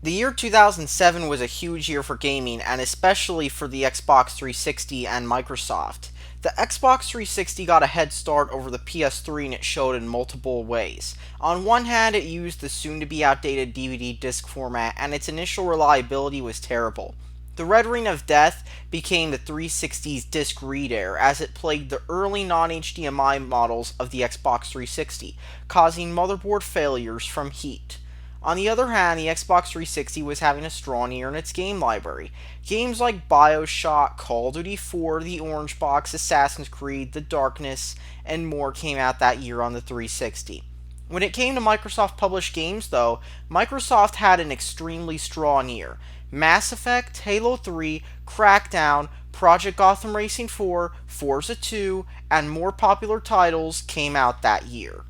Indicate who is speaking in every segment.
Speaker 1: The year 2007 was a huge year for gaming, and especially for the Xbox 360 and Microsoft. The Xbox 360 got a head start over the PS3 and it showed in multiple ways. On one hand, it used the soon to be outdated DVD disc format, and its initial reliability was terrible. The Red Ring of Death became the 360's disc read error as it plagued the early non HDMI models of the Xbox 360, causing motherboard failures from heat. On the other hand, the Xbox 360 was having a strong year in its game library. Games like Bioshock, Call of Duty 4, The Orange Box, Assassin's Creed, The Darkness, and more came out that year on the 360. When it came to Microsoft published games, though, Microsoft had an extremely strong year. Mass Effect, Halo 3, Crackdown, Project Gotham Racing 4, Forza 2, and more popular titles came out that year.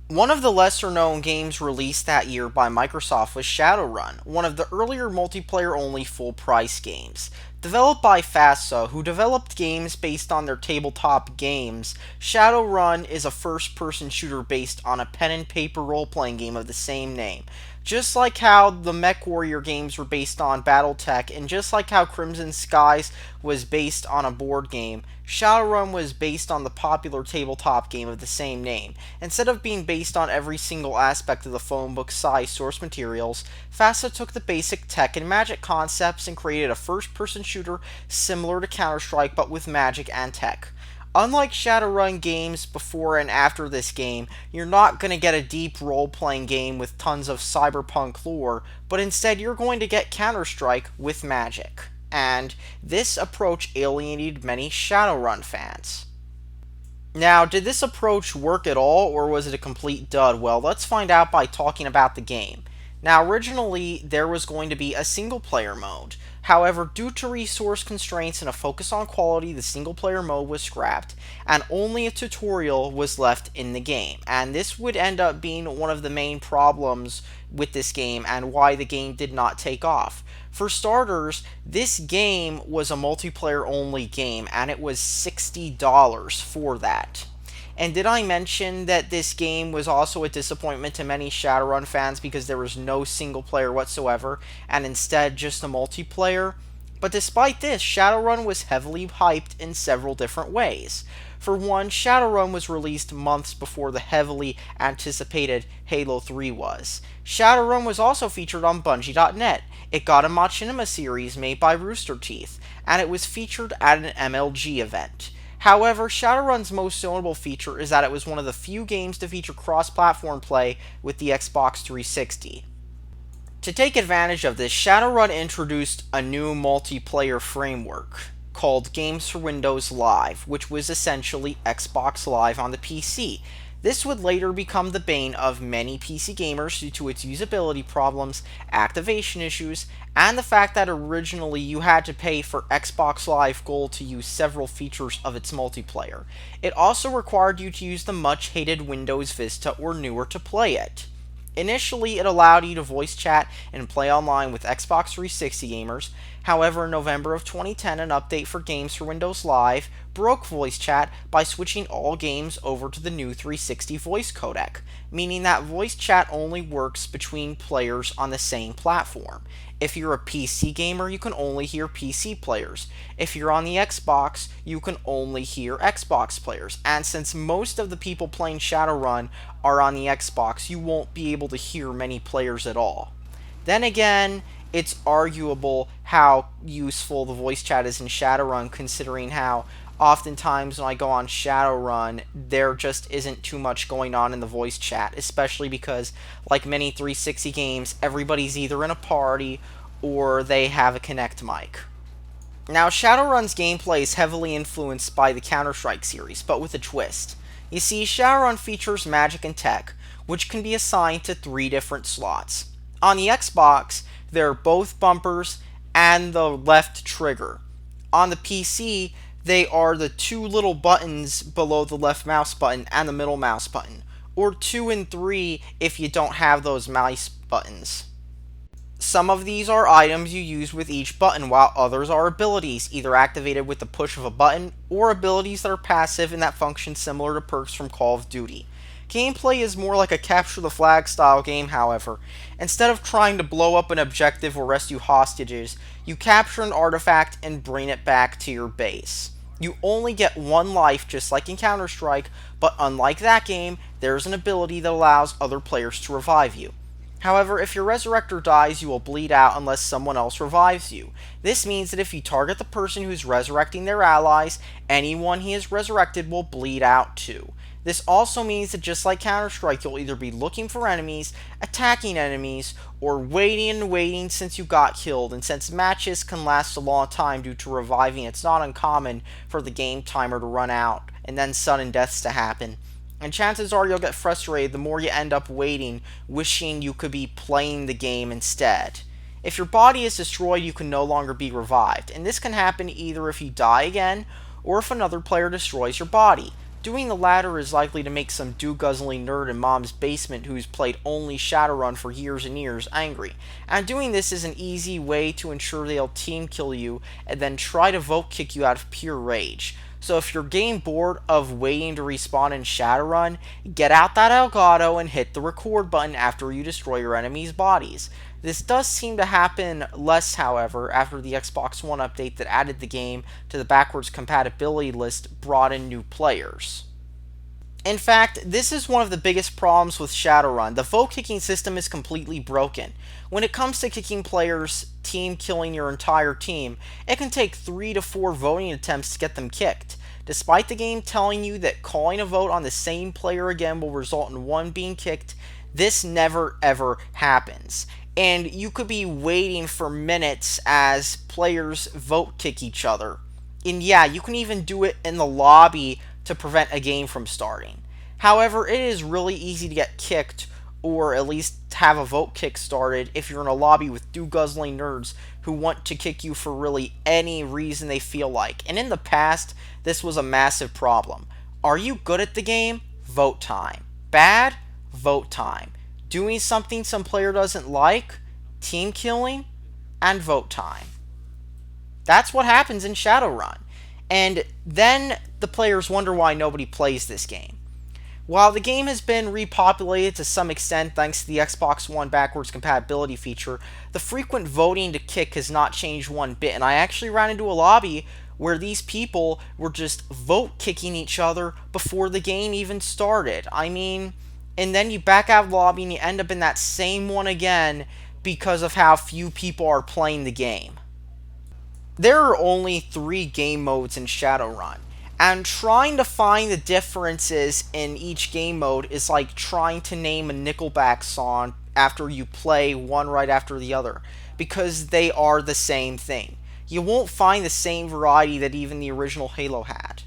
Speaker 1: One of the lesser known games released that year by Microsoft was Shadowrun, one of the earlier multiplayer only full price games. Developed by FASA, who developed games based on their tabletop games, Shadowrun is a first person shooter based on a pen and paper role playing game of the same name. Just like how the MechWarrior games were based on Battletech, and just like how Crimson Skies was based on a board game, Shadowrun was based on the popular tabletop game of the same name. Instead of being based on every single aspect of the phone book size source materials, FASA took the basic tech and magic concepts and created a first person shooter similar to Counter-Strike but with magic and tech. Unlike Shadowrun games before and after this game, you're not going to get a deep role playing game with tons of cyberpunk lore, but instead you're going to get Counter-Strike with magic. And this approach alienated many Shadowrun fans. Now, did this approach work at all, or was it a complete dud? Well, let's find out by talking about the game. Now, originally, there was going to be a single player mode. However, due to resource constraints and a focus on quality, the single player mode was scrapped, and only a tutorial was left in the game. And this would end up being one of the main problems with this game and why the game did not take off. For starters, this game was a multiplayer only game, and it was $60 for that. And did I mention that this game was also a disappointment to many Shadowrun fans because there was no single player whatsoever, and instead just a multiplayer? But despite this, Shadowrun was heavily hyped in several different ways. For one, Shadowrun was released months before the heavily anticipated Halo 3 was. Shadowrun was also featured on Bungie.net. It got a Machinima series made by Rooster Teeth, and it was featured at an MLG event. However, Shadowrun's most notable feature is that it was one of the few games to feature cross-platform play with the Xbox 360. To take advantage of this, Shadowrun introduced a new multiplayer framework called Games for Windows Live, which was essentially Xbox Live on the PC. This would later become the bane of many PC gamers due to its usability problems, activation issues, and the fact that originally you had to pay for Xbox Live Gold to use several features of its multiplayer. It also required you to use the much hated Windows Vista or newer to play it. Initially, it allowed you to voice chat and play online with Xbox 360 gamers. However, in November of 2010, an update for Games for Windows Live broke voice chat by switching all games over to the new 360 voice codec, meaning that voice chat only works between players on the same platform. If you're a PC gamer, you can only hear PC players. If you're on the Xbox, you can only hear Xbox players. And since most of the people playing Shadowrun are on the Xbox, you won't be able to hear many players at all. Then again, it's arguable how useful the voice chat is in Shadowrun, considering how oftentimes when I go on Shadowrun, there just isn't too much going on in the voice chat, especially because, like many 360 games, everybody's either in a party or they have a Kinect mic. Now, Shadowrun's gameplay is heavily influenced by the Counter-Strike series, but with a twist. You see, Shadowrun features magic and tech, which can be assigned to 3 different slots. On the Xbox, there are both bumpers and the left trigger. On the PC, they are the 2 little buttons below the left mouse button and the middle mouse button, or 2 and 3 if you don't have those mouse buttons. Some of these are items you use with each button, while others are abilities, either activated with the push of a button, or abilities that are passive and that function similar to perks from Call of Duty. Gameplay is more like a capture the flag style game, however. Instead of trying to blow up an objective or rescue hostages, you capture an artifact and bring it back to your base. You only get one life, just like in Counter-Strike, but unlike that game, there's an ability that allows other players to revive you. However, if your resurrector dies, you will bleed out unless someone else revives you. This means that if you target the person who's resurrecting their allies, anyone he has resurrected will bleed out too. This also means that just like Counter-Strike, you'll either be looking for enemies, attacking enemies, or waiting and waiting since you got killed. And since matches can last a long time due to reviving, it's not uncommon for the game timer to run out and then sudden deaths to happen. And chances are you'll get frustrated the more you end up waiting, wishing you could be playing the game instead. If your body is destroyed, you can no longer be revived, and this can happen either if you die again, or if another player destroys your body. Doing the latter is likely to make some do-guzzling nerd in mom's basement who's played only Shadowrun for years and years angry. And doing this is an easy way to ensure they'll team kill you and then try to vote kick you out of pure rage. So if you're getting bored of waiting to respawn in Shadowrun, get out that Elgato and hit the record button after you destroy your enemies' bodies. This does seem to happen less, however, after the Xbox One update that added the game to the backwards compatibility list brought in new players. In fact, this is one of the biggest problems with Shadowrun. The vote kicking system is completely broken. When it comes to kicking players, team killing your entire team, it can take 3 to 4 voting attempts to get them kicked. Despite the game telling you that calling a vote on the same player again will result in one being kicked, this never ever happens. And you could be waiting for minutes as players vote kick each other. And yeah, you can even do it in the lobby to prevent a game from starting. However, it is really easy to get kicked, or at least have a vote kick started if you're in a lobby with do-guzzling nerds who want to kick you for really any reason they feel like. And in the past, this was a massive problem. Are you good at the game? Vote time. Bad? Vote time. Doing something some player doesn't like? Team killing? And vote time. That's what happens in Shadowrun. And then the players wonder why nobody plays this game. While the game has been repopulated to some extent thanks to the Xbox One backwards compatibility feature, the frequent voting to kick has not changed one bit, and I actually ran into a lobby where these people were just vote kicking each other before the game even started. I mean, and then you back out of the lobby and you end up in that same one again because of how few people are playing the game. There are only 3 game modes in Shadowrun, and trying to find the differences in each game mode is like trying to name a Nickelback song after you play one right after the other, because they are the same thing. You won't find the same variety that even the original Halo had.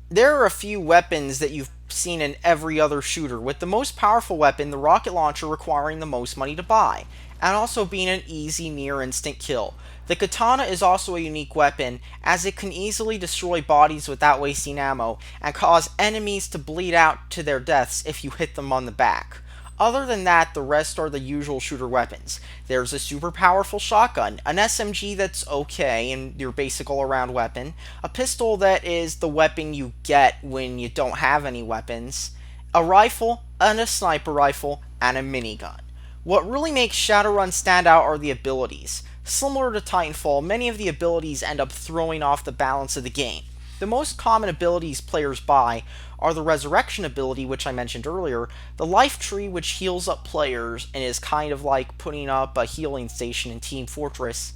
Speaker 1: There are a few weapons that you've seen in every other shooter, with the most powerful weapon, the rocket launcher, requiring the most money to buy, and also being an easy near instant kill. The katana is also a unique weapon, as it can easily destroy bodies without wasting ammo, and cause enemies to bleed out to their deaths if you hit them on the back. Other than that, the rest are the usual shooter weapons. There's a super powerful shotgun, an SMG that's okay and your basic all-around weapon, a pistol that is the weapon you get when you don't have any weapons, a rifle, and a sniper rifle, and a minigun. What really makes Shadowrun stand out are the abilities. Similar to Titanfall, many of the abilities end up throwing off the balance of the game. The most common abilities players buy are the Resurrection ability, which I mentioned earlier, the Life Tree, which heals up players and is kind of like putting up a healing station in Team Fortress,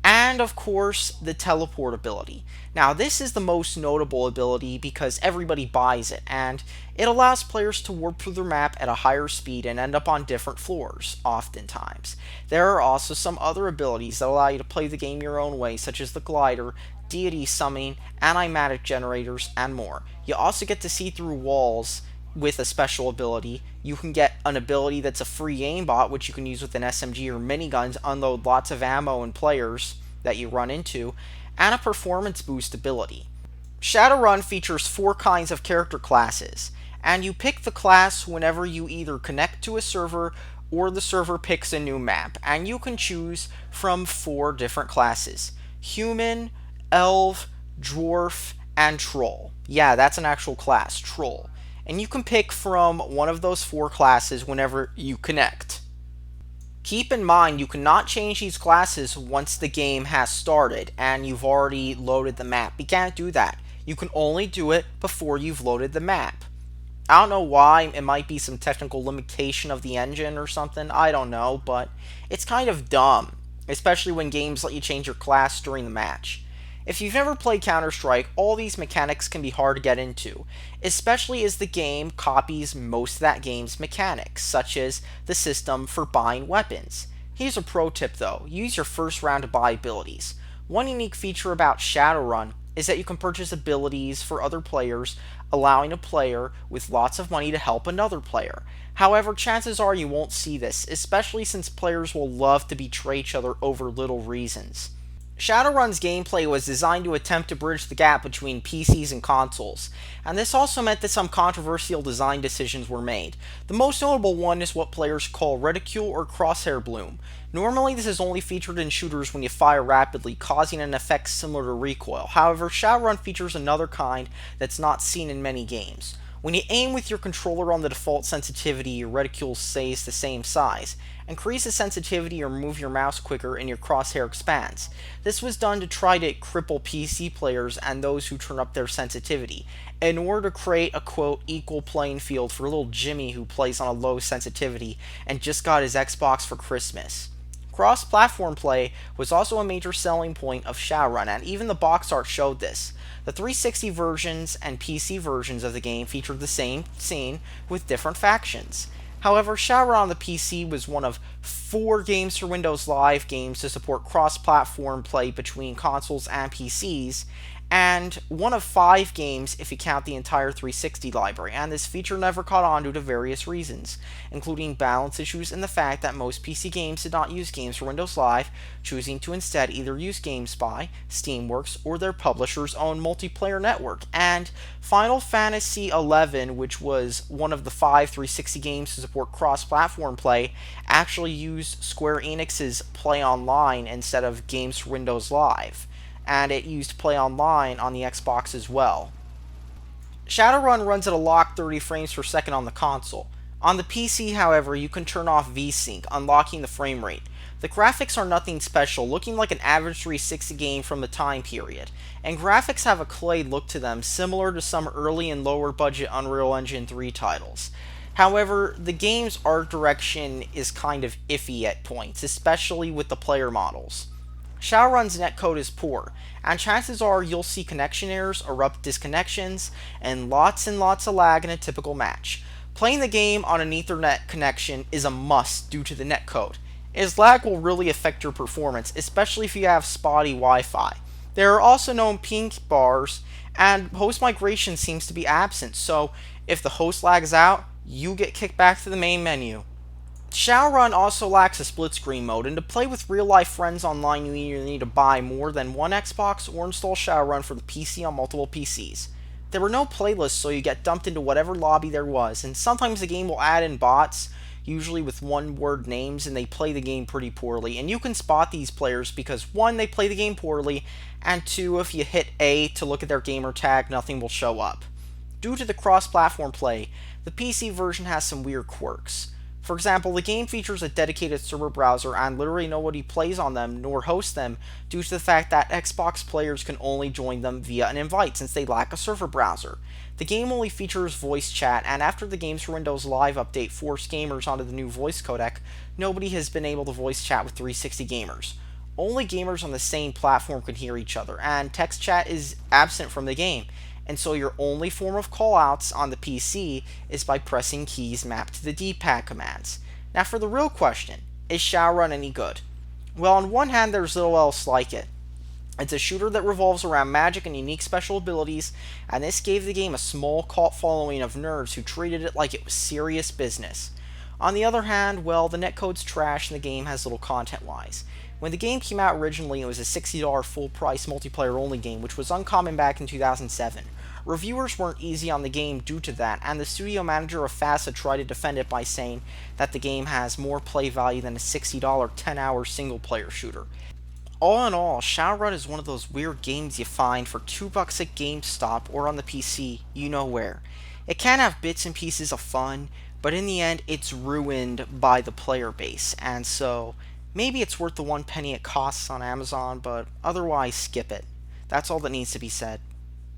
Speaker 1: and of course the Teleport ability. Now this is the most notable ability because everybody buys it, and it allows players to warp through their map at a higher speed and end up on different floors, oftentimes. There are also some other abilities that allow you to play the game your own way, such as the Glider, Deity Summoning, Animatic Generators, and more. You also get to see through walls with a special ability. You can get an ability that's a free aimbot, which you can use with an SMG or minigun to unload lots of ammo and players that you run into, and a performance boost ability. Shadowrun features 4 kinds of character classes, and you pick the class whenever you either connect to a server or the server picks a new map, and you can choose from 4 different classes: Human, Elf, Dwarf, and Troll. Yeah, that's an actual class, Troll. and you can pick from one of those 4 classes whenever you connect. Keep in mind you cannot change these classes once the game has started and you've already loaded the map. You can't do that. You can only do it before you've loaded the map. I don't know why. It might be some technical limitation of the engine or something. I don't know, but it's kind of dumb, especially when games let you change your class during the match. If you've never played Counter-Strike, all these mechanics can be hard to get into, especially as the game copies most of that game's mechanics, such as the system for buying weapons. Here's a pro tip though: use your first round to buy abilities. One unique feature about Shadowrun is that you can purchase abilities for other players, allowing a player with lots of money to help another player. However, chances are you won't see this, especially since players will love to betray each other over little reasons. Shadowrun's gameplay was designed to attempt to bridge the gap between PCs and consoles, and this also meant that some controversial design decisions were made. The most notable one is what players call reticule or crosshair bloom. Normally this is only featured in shooters when you fire rapidly, causing an effect similar to recoil. However, Shadowrun features another kind that's not seen in many games. When you aim with your controller on the default sensitivity, your reticule stays the same size. Increase the sensitivity or move your mouse quicker and your crosshair expands. This was done to try to cripple PC players and those who turn up their sensitivity, in order to create a quote equal playing field for little Jimmy who plays on a low sensitivity and just got his Xbox for Christmas. Cross-platform play was also a major selling point of Shadowrun, and even the box art showed this. The 360 versions and PC versions of the game featured the same scene with different factions. However, Shadowrun on the PC was one of 4 games for Windows Live games to support cross-platform play between consoles and PCs, and one of 5 games if you count the entire 360 library, and this feature never caught on due to various reasons, including balance issues and the fact that most PC games did not use games for Windows Live, choosing to instead either use GameSpy, Steamworks, or their publisher's own multiplayer network. And Final Fantasy XI, which was one of the 5 360 games to support cross-platform play, actually used Square Enix's Play Online instead of games for Windows Live, and it used Play Online on the Xbox as well. Shadowrun runs at a locked 30 frames per second on the console. On the PC, however, you can turn off VSync, unlocking the frame rate. The graphics are nothing special, looking like an average 360 game from the time period, and graphics have a clay look to them similar to some early and lower budget Unreal Engine 3 titles. However, the game's art direction is kind of iffy at points, especially with the player models. Shadowrun's netcode is poor, and chances are you'll see connection errors, abrupt disconnections, and lots of lag in a typical match. Playing the game on an Ethernet connection is a must due to the netcode, as lag will really affect your performance, especially if you have spotty Wi-Fi. There are also known pink bars, and host migration seems to be absent, so if the host lags out, you get kicked back to the main menu. Shadowrun also lacks a split screen mode, and to play with real life friends online you either need to buy more than one Xbox or install Shadowrun for the PC on multiple PCs. There were no playlists, so you get dumped into whatever lobby there was, and sometimes the game will add in bots, usually with one-word names, and they play the game pretty poorly. And you can spot these players because 1, they play the game poorly, and 2, if you hit A to look at their gamer tag, nothing will show up. Due to the cross-platform play, the PC version has some weird quirks. For example, the game features a dedicated server browser, and literally nobody plays on them nor hosts them due to the fact that Xbox players can only join them via an invite since they lack a server browser. The game only features voice chat, and after the Games for Windows Live update forced gamers onto the new voice codec, nobody has been able to voice chat with 360 gamers. Only gamers on the same platform can hear each other, and text chat is absent from the game, and so your only form of callouts on the PC is by pressing keys mapped to the D-pad commands. Now for the real question, is Shadowrun any good? Well, on one hand, there's little else like it. It's a shooter that revolves around magic and unique special abilities, and this gave the game a small cult following of nerds who treated it like it was serious business. On the other hand, well, the netcode's trash and the game has little content-wise. When the game came out originally, it was a $60 full-price multiplayer-only game, which was uncommon back in 2007. Reviewers weren't easy on the game due to that, and the studio manager of FASA tried to defend it by saying that the game has more play value than a $60 10-hour single-player shooter. All in all, Shadowrun is one of those weird games you find for $2 at GameStop or on the PC, you know where. It can have bits and pieces of fun, but in the end, it's ruined by the player base, and so maybe it's worth the 1 penny it costs on Amazon, but otherwise, skip it. That's all that needs to be said.